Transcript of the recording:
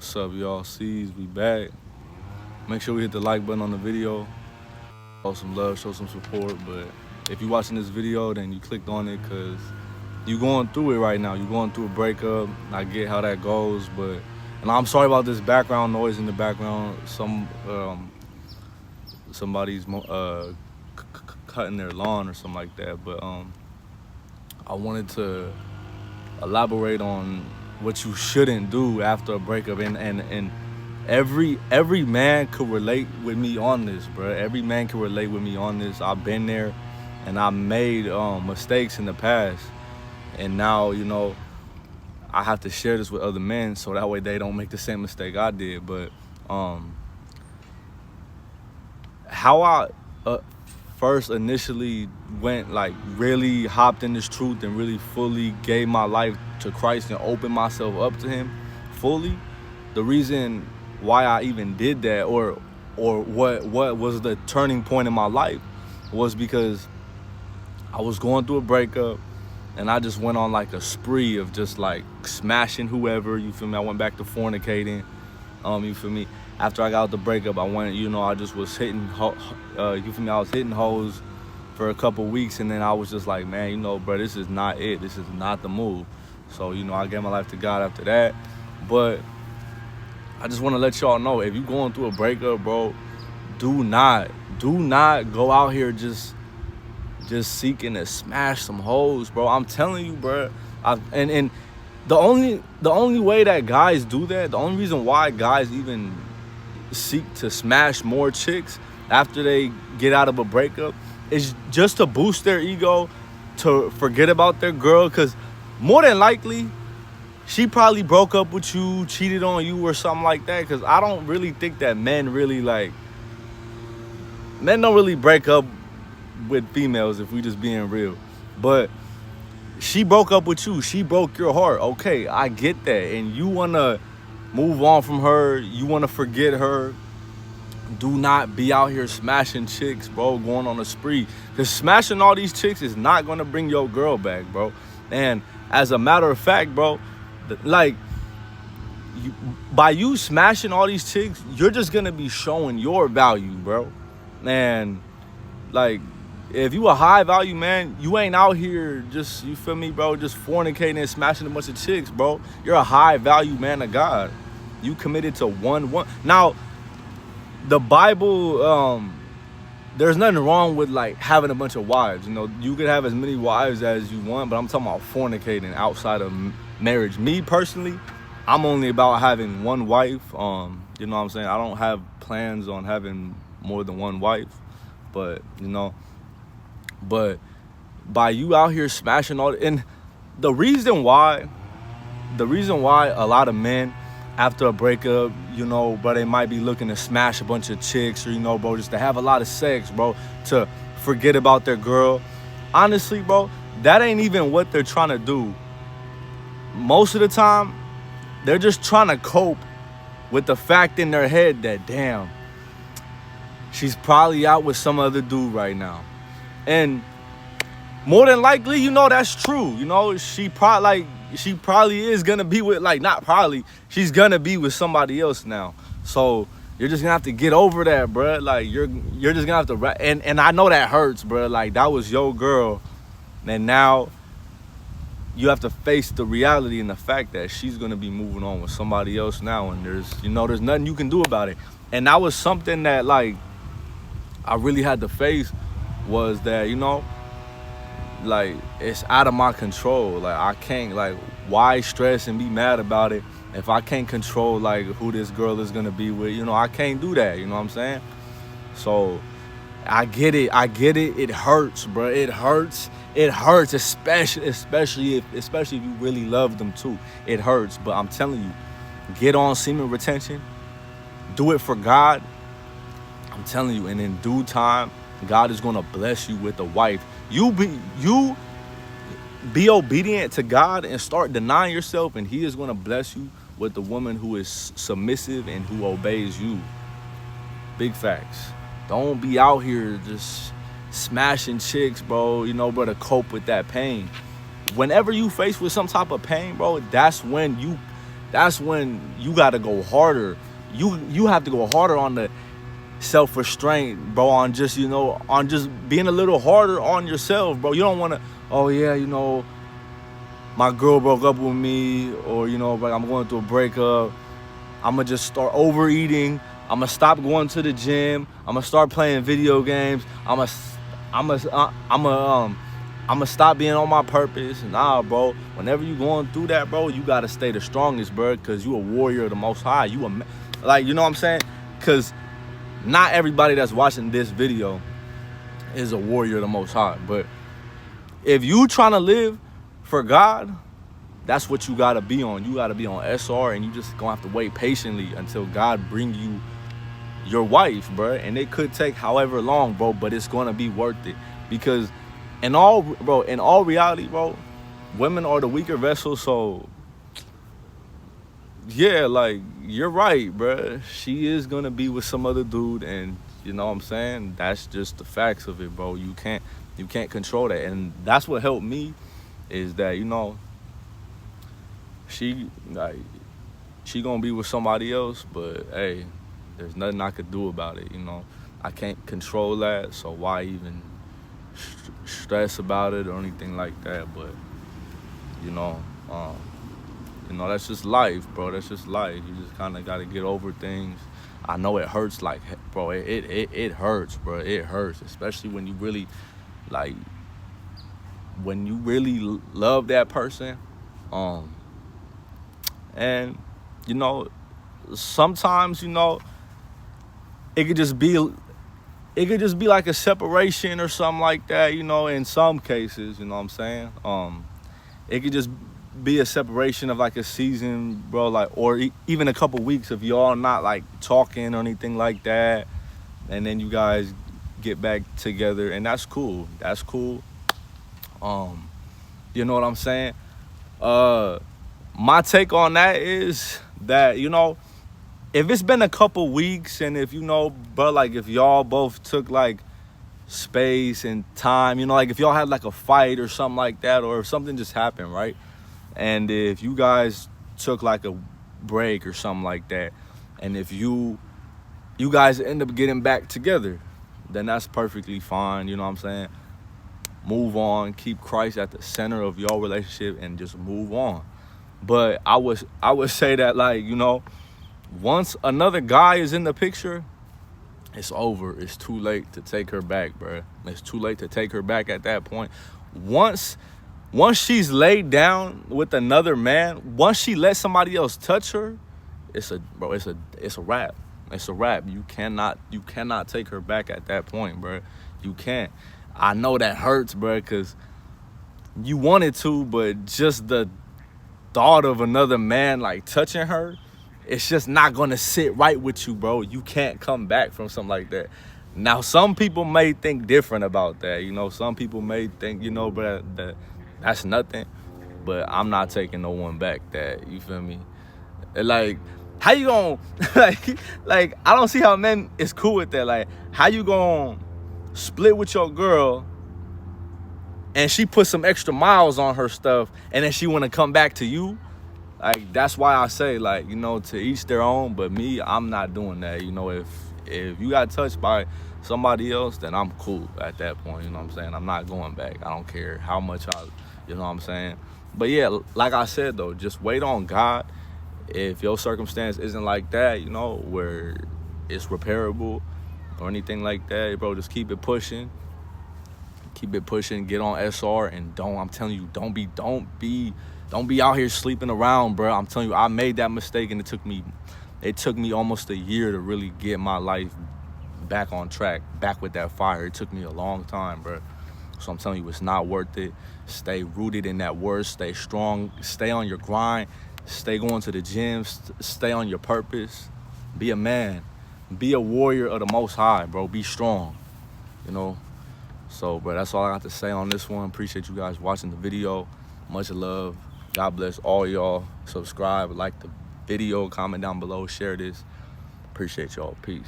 What's up, y'all? C's, we back. Make sure we hit the like button on the video. Show some love, show some support. But if you're watching this video, then you clicked on it because you going through it right now. You're going through a breakup. I get how that goes, but and I'm sorry about this background noise in the background. Somebody's cutting their lawn or something like that. But I wanted to elaborate on what you shouldn't do after a breakup, and every man could relate with me on this, bro. Every man can relate with me on this. I've been there, and I made mistakes in the past, and now I have to share this with other men so that way they don't make the same mistake I did. But how I first initially went, like, really hopped in this truth and really fully gave my life to Christ and opened myself up to him fully, the reason why I even did that, or what was the turning point in my life, was because I was going through a breakup and I just went on like a spree of just like smashing whoever, you feel me? I went back to fornicating, you feel me? After I got out the breakup, I went, I just was hitting, you feel me? I was hitting hoes for a couple weeks, and then I was just like, man, bro, this is not it. This is not the move. So, I gave my life to God after that. But I just want to let y'all know, if you're going through a breakup, bro, do not go out here just seeking to smash some hoes, bro. I'm telling you, bro. And the only way that guys do that, the only reason why guys even seek to smash more chicks after they get out of a breakup is just to boost their ego, to forget about their girl, because more than likely she probably broke up with you, cheated on you or something like that. Because I don't really think that men don't really break up with females, if we just being real. But she broke up with you, she broke your heart. Okay, I get that, and you want to move on from her, you want to forget her. Do not be out here smashing chicks, bro, going on a spree. Because smashing all these chicks is not going to bring your girl back, bro. And as a matter of fact, bro, by you smashing all these chicks, you're just going to be showing your value, bro. And, if you a high value man, you ain't out here just, you feel me, bro, just fornicating and smashing a bunch of chicks, bro. You're a high value man of God. You committed to one. Now, the Bible, there's nothing wrong with having a bunch of wives. You could have as many wives as you want, but I'm talking about fornicating outside of marriage. Me personally, I'm only about having one wife. You know what I'm saying? I don't have plans on having more than one wife, but by you out here smashing all, and the reason why a lot of men after a breakup, bro, they might be looking to smash a bunch of chicks, or, bro, just to have a lot of sex, bro, to forget about their girl. Honestly, bro, that ain't even what they're trying to do. Most of the time, they're just trying to cope with the fact in their head that, damn, she's probably out with some other dude right now. And more than likely, that's true. She probably is gonna be with, she's gonna be with somebody else now. So you're just gonna have to get over that, bro. You're just gonna have to, and I know that hurts, bro. that was your girl, and now you have to face the reality and the fact that she's gonna be moving on with somebody else now, and there's nothing you can do about it. And that was something that I really had to face, was that it's out of my control. I can't, why stress and be mad about it if I can't control who this girl is gonna be with. I can't do that. You know what I'm saying? So I get it. It hurts, bro. It hurts, especially if you really love them too. It hurts. But I'm telling you, get on semen retention, do it for God. I'm telling you, and in due time, God is gonna bless you with a wife. You be obedient to God and start denying yourself, and he is gonna bless you with the woman who is submissive and who obeys you. Big facts. Don't be out here just smashing chicks, bro, bro, to cope with that pain. Whenever you face with some type of pain, bro, that's when that's when you got to go harder. You have to go harder on the self-restraint, bro, on just, on just being a little harder on yourself, bro. You don't want to, oh yeah, my girl broke up with me, or, like I'm going through a breakup. I'm going to just start overeating. I'm going to stop going to the gym. I'm going to start playing video games. I'm going to stop being on my purpose. Nah, bro. Whenever you going through that, bro, you got to stay the strongest, bro, because you a warrior of the Most High. You know what I'm saying? Because not everybody that's watching this video is a warrior of the Most High. But if you trying to live for God, that's what you got to be on. You got to be on SR, and you just going to have to wait patiently until God bring you your wife, bro. And it could take however long, bro, but it's going to be worth it. Because in all reality, bro, women are the weaker vessel. So yeah, like, you're right, bro. She is gonna be with some other dude, and you know what I'm saying? That's just the facts of it, bro. You can't control that. And that's what helped me, is that, she gonna be with somebody else, but hey, there's nothing I could do about it. I can't control that, so why even stress about it or anything like that? But that's just life, bro. That's just life. You just kind of got to get over things. I know it hurts, like, bro, it hurts, bro. It hurts, especially when you really, love that person. And, sometimes, it could just be like a separation or something like that, in some cases, you know what I'm saying? It could just be a separation of like a season, bro, or even a couple weeks if y'all not like talking or anything like that, and then you guys get back together, and that's cool. You know what I'm saying? My take on that is that, if it's been a couple weeks, and if but like if y'all both took like space and time, like if y'all had like a fight or something like that, or if something just happened, right? And if you guys took like a break or something like that, and if you guys end up getting back together, then that's perfectly fine. You know what I'm saying? Move on, keep Christ at the center of your relationship, and just move on. But I would say that, like, once another guy is in the picture, it's over. It's too late to take her back, bro. It's too late to take her back at that point. Once she's laid down with another man, once she lets somebody else touch her, it's a wrap. It's a wrap. You cannot take her back at that point, bro. You can't. I know that hurts, bro, because you wanted to, but just the thought of another man like touching her, it's just not gonna sit right with you, bro. You can't come back from something like that. Now, some people may think different about that. Some people may think, bro, that's nothing. But I'm not taking no one back that, you feel me? Like, how you gonna, like, I don't see how men is cool with that. Like, how you gonna split with your girl and she put some extra miles on her stuff, and then she wanna come back to you? Like, that's why I say, like, to each their own. But me, I'm not doing that. If you got touched by somebody else, then I'm cool at that point. You know what I'm saying? I'm not going back. I don't care how much you know what I'm saying? But yeah, like I said, though, just wait on God. If your circumstance isn't like that, where it's repairable or anything like that, bro, just keep it pushing. Keep it pushing. Get on SR, and I'm telling you, don't be out here sleeping around, bro. I'm telling you, I made that mistake, and it took me almost a year to really get my life back on track, back with that fire. It took me a long time, bro. So I'm telling you, it's not worth it. Stay rooted in that word. Stay strong. Stay on your grind. Stay going to the gym. Stay on your purpose. Be a man. Be a warrior of the Most High, bro. Be strong, So, bro, that's all I got to say on this one. Appreciate you guys watching the video. Much love. God bless all y'all. Subscribe, like the video, comment down below, share this. Appreciate y'all. Peace.